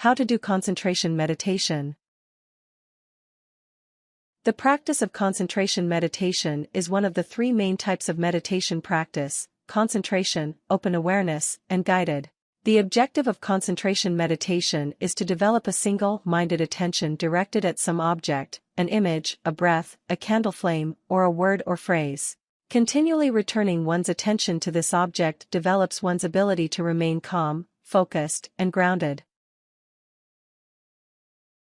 How to do concentration meditation. The practice of concentration meditation is one of the three main types of meditation practice: concentration, open awareness, and guided. The objective of concentration meditation is to develop a single-minded attention directed at some object, an image, a breath, a candle flame, or a word or phrase. Continually returning one's attention to this object develops one's ability to remain calm, focused, and grounded.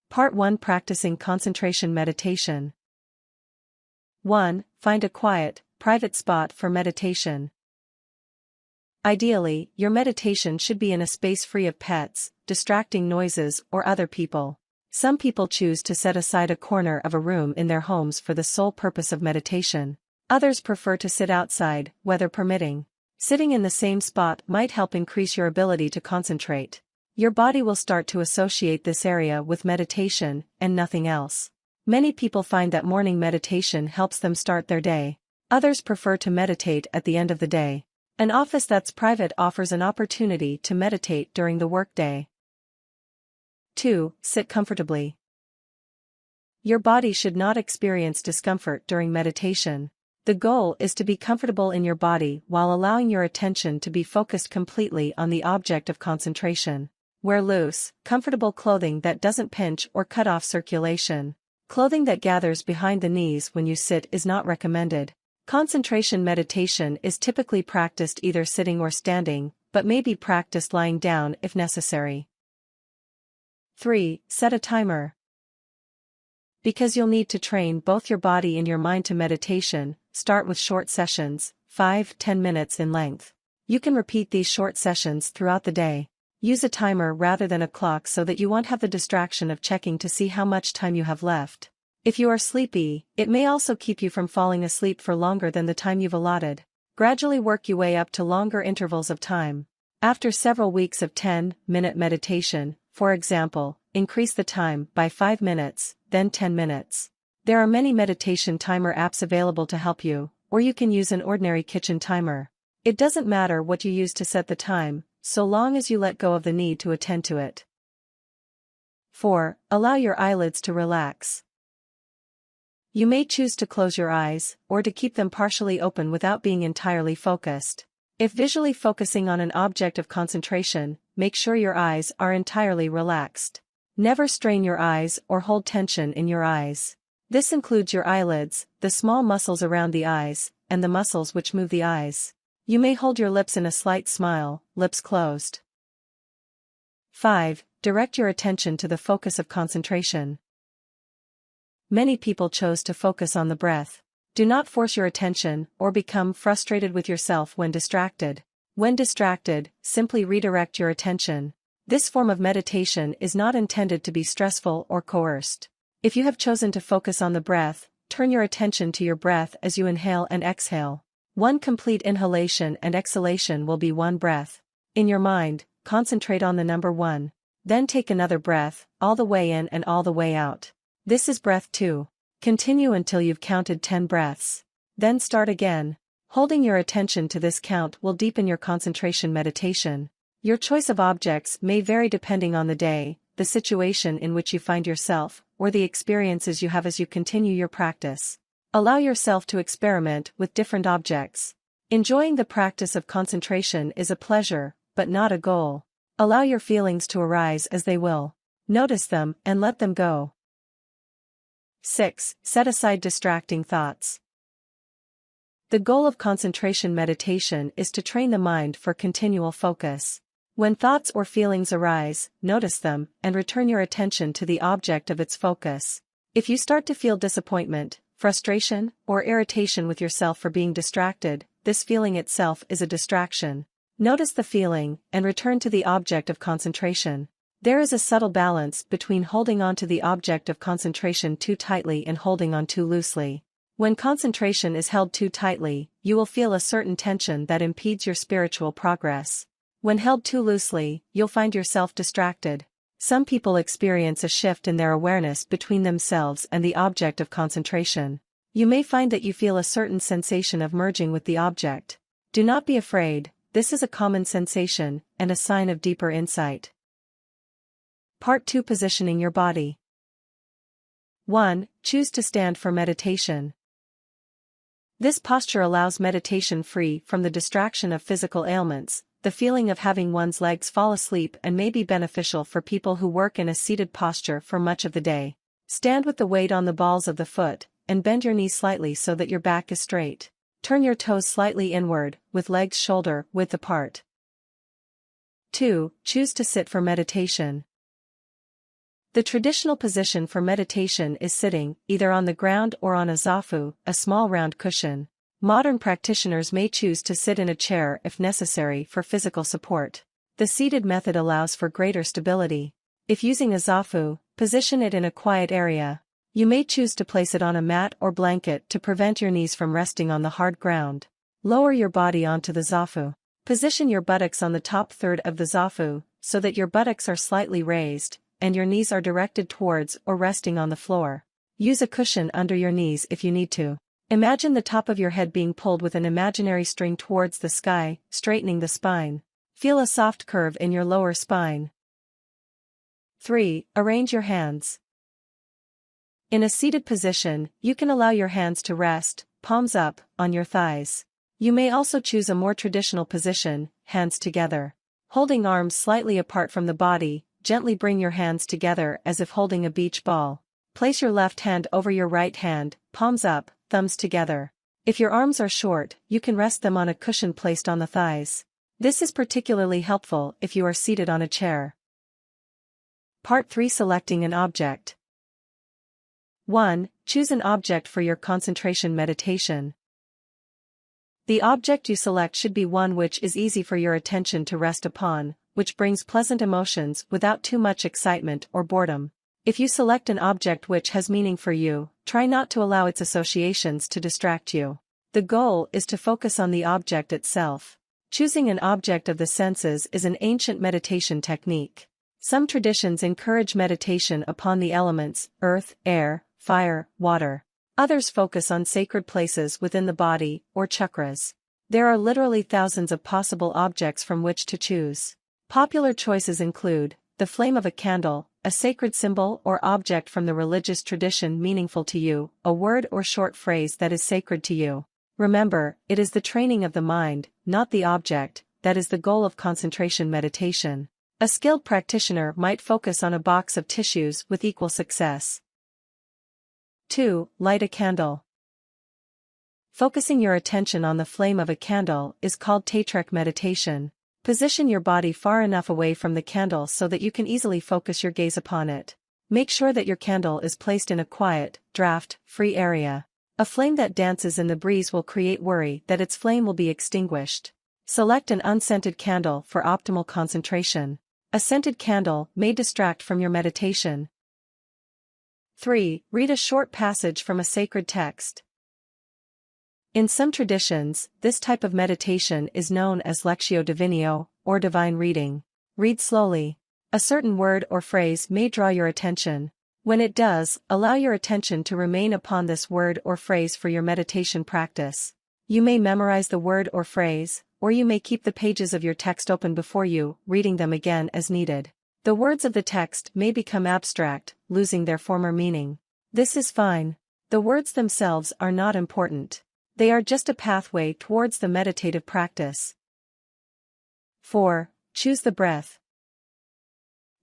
Part 1: Practicing Concentration Meditation. 1. Find a quiet, private spot for meditation. Ideally, your meditation should be in a space free of pets, distracting noises, or other people. Some people choose to set aside a corner of a room in their homes for the sole purpose of meditation. Others prefer to sit outside, weather permitting. Sitting in the same spot might help increase your ability to concentrate. Your body will start to associate this area with meditation, and nothing else. Many people find that morning meditation helps them start their day. Others prefer to meditate at the end of the day. An office that's private offers an opportunity to meditate during the workday. 2. Sit comfortably. Your body should not experience discomfort during meditation. The goal is to be comfortable in your body while allowing your attention to be focused completely on the object of concentration. Wear loose, comfortable clothing that doesn't pinch or cut off circulation. Clothing that gathers behind the knees when you sit is not recommended. Concentration meditation is typically practiced either sitting or standing, but may be practiced lying down if necessary. 3. Set a timer. Because you'll need to train both your body and your mind to meditation, start with short sessions, 5-10 minutes in length. You can repeat these short sessions throughout the day. Use a timer rather than a clock so that you won't have the distraction of checking to see how much time you have left. If you are sleepy, it may also keep you from falling asleep for longer than the time you've allotted. Gradually work your way up to longer intervals of time. After several weeks of 10-minute meditation, for example, increase the time by 5 minutes, then 10 minutes. There are many meditation timer apps available to help you, or you can use an ordinary kitchen timer. It doesn't matter what you use to set the time, so long as you let go of the need to attend to it. 4. Allow your eyelids to relax. You may choose to close your eyes, or to keep them partially open without being entirely focused. If visually focusing on an object of concentration, make sure your eyes are entirely relaxed. Never strain your eyes or hold tension in your eyes. This includes your eyelids, the small muscles around the eyes, and the muscles which move the eyes. You may hold your lips in a slight smile, lips closed. 5. Direct your attention to the focus of concentration. Many people chose to focus on the breath. Do not force your attention or become frustrated with yourself when distracted. When distracted, simply redirect your attention. This form of meditation is not intended to be stressful or coerced. If you have chosen to focus on the breath, turn your attention to your breath as you inhale and exhale. One complete inhalation and exhalation will be one breath. In your mind, concentrate on the number 1. Then take another breath, all the way in and all the way out. This is breath 2. Continue until you've counted 10 breaths. Then start again. Holding your attention to this count will deepen your concentration meditation. Your choice of objects may vary depending on the day, the situation in which you find yourself, or the experiences you have as you continue your practice. Allow yourself to experiment with different objects. Enjoying the practice of concentration is a pleasure, but not a goal. Allow your feelings to arise as they will. Notice them and let them go. 6. Set aside distracting thoughts. The goal of concentration meditation is to train the mind for continual focus. When thoughts or feelings arise, notice them, and return your attention to the object of its focus. If you start to feel disappointment, frustration, or irritation with yourself for being distracted, this feeling itself is a distraction. Notice the feeling, and return to the object of concentration. There is a subtle balance between holding on to the object of concentration too tightly and holding on too loosely. When concentration is held too tightly, you will feel a certain tension that impedes your spiritual progress. When held too loosely, you'll find yourself distracted. Some people experience a shift in their awareness between themselves and the object of concentration. You may find that you feel a certain sensation of merging with the object. Do not be afraid, this is a common sensation, and a sign of deeper insight. Part 2. Positioning your body. 1. Choose to stand for meditation. This posture allows meditation free from the distraction of physical ailments. The feeling of having one's legs fall asleep and may be beneficial for people who work in a seated posture for much of the day. Stand with the weight on the balls of the foot, and bend your knees slightly so that your back is straight. Turn your toes slightly inward, with legs shoulder width apart. 2. Choose to sit for meditation. The traditional position for meditation is sitting, either on the ground or on a zafu, a small round cushion. Modern practitioners may choose to sit in a chair if necessary for physical support. The seated method allows for greater stability. If using a zafu, position it in a quiet area. You may choose to place it on a mat or blanket to prevent your knees from resting on the hard ground. Lower your body onto the zafu. Position your buttocks on the top third of the zafu, so that your buttocks are slightly raised, and your knees are directed towards or resting on the floor. Use a cushion under your knees if you need to. Imagine the top of your head being pulled with an imaginary string towards the sky, straightening the spine. Feel a soft curve in your lower spine. 3. Arrange your hands. In a seated position, you can allow your hands to rest, palms up, on your thighs. You may also choose a more traditional position, hands together. Holding arms slightly apart from the body, gently bring your hands together as if holding a beach ball. Place your left hand over your right hand, palms up, thumbs together. If your arms are short, you can rest them on a cushion placed on the thighs. This is particularly helpful if you are seated on a chair. Part 3. Selecting an object. 1. Choose an object for your concentration meditation. The object you select should be one which is easy for your attention to rest upon, which brings pleasant emotions without too much excitement or boredom. If you select an object which has meaning for you, try not to allow its associations to distract you. The goal is to focus on the object itself. Choosing an object of the senses is an ancient meditation technique. Some traditions encourage meditation upon the elements, earth, air, fire, water. Others focus on sacred places within the body, or chakras. There are literally thousands of possible objects from which to choose. Popular choices include the flame of a candle, a sacred symbol or object from the religious tradition meaningful to you, a word or short phrase that is sacred to you. Remember, it is the training of the mind, not the object, that is the goal of concentration meditation. A skilled practitioner might focus on a box of tissues with equal success. 2. Light a candle. Focusing your attention on the flame of a candle is called Taitrek meditation. Position your body far enough away from the candle so that you can easily focus your gaze upon it. Make sure that your candle is placed in a quiet, draft-free area. A flame that dances in the breeze will create worry that its flame will be extinguished. Select an unscented candle for optimal concentration. A scented candle may distract from your meditation. 3. Read a short passage from a sacred text. In some traditions, this type of meditation is known as Lectio Divinio, or divine reading. Read slowly. A certain word or phrase may draw your attention. When it does, allow your attention to remain upon this word or phrase for your meditation practice. You may memorize the word or phrase, or you may keep the pages of your text open before you, reading them again as needed. The words of the text may become abstract, losing their former meaning. This is fine. The words themselves are not important. They are just a pathway towards the meditative practice. 4. Choose the breath.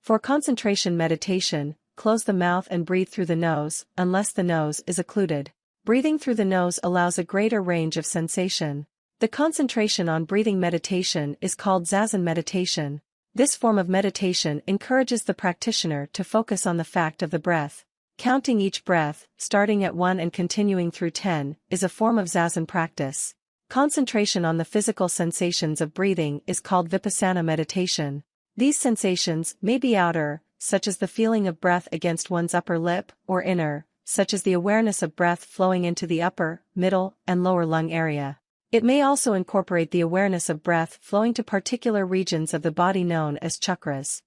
For concentration meditation, close the mouth and breathe through the nose, unless the nose is occluded. Breathing through the nose allows a greater range of sensation. The concentration on breathing meditation is called Zazen meditation. This form of meditation encourages the practitioner to focus on the fact of the breath. Counting each breath, starting at 1 and continuing through 10, is a form of Zazen practice. Concentration on the physical sensations of breathing is called Vipassana meditation. These sensations may be outer, such as the feeling of breath against one's upper lip, or inner, such as the awareness of breath flowing into the upper, middle, and lower lung area. It may also incorporate the awareness of breath flowing to particular regions of the body known as chakras.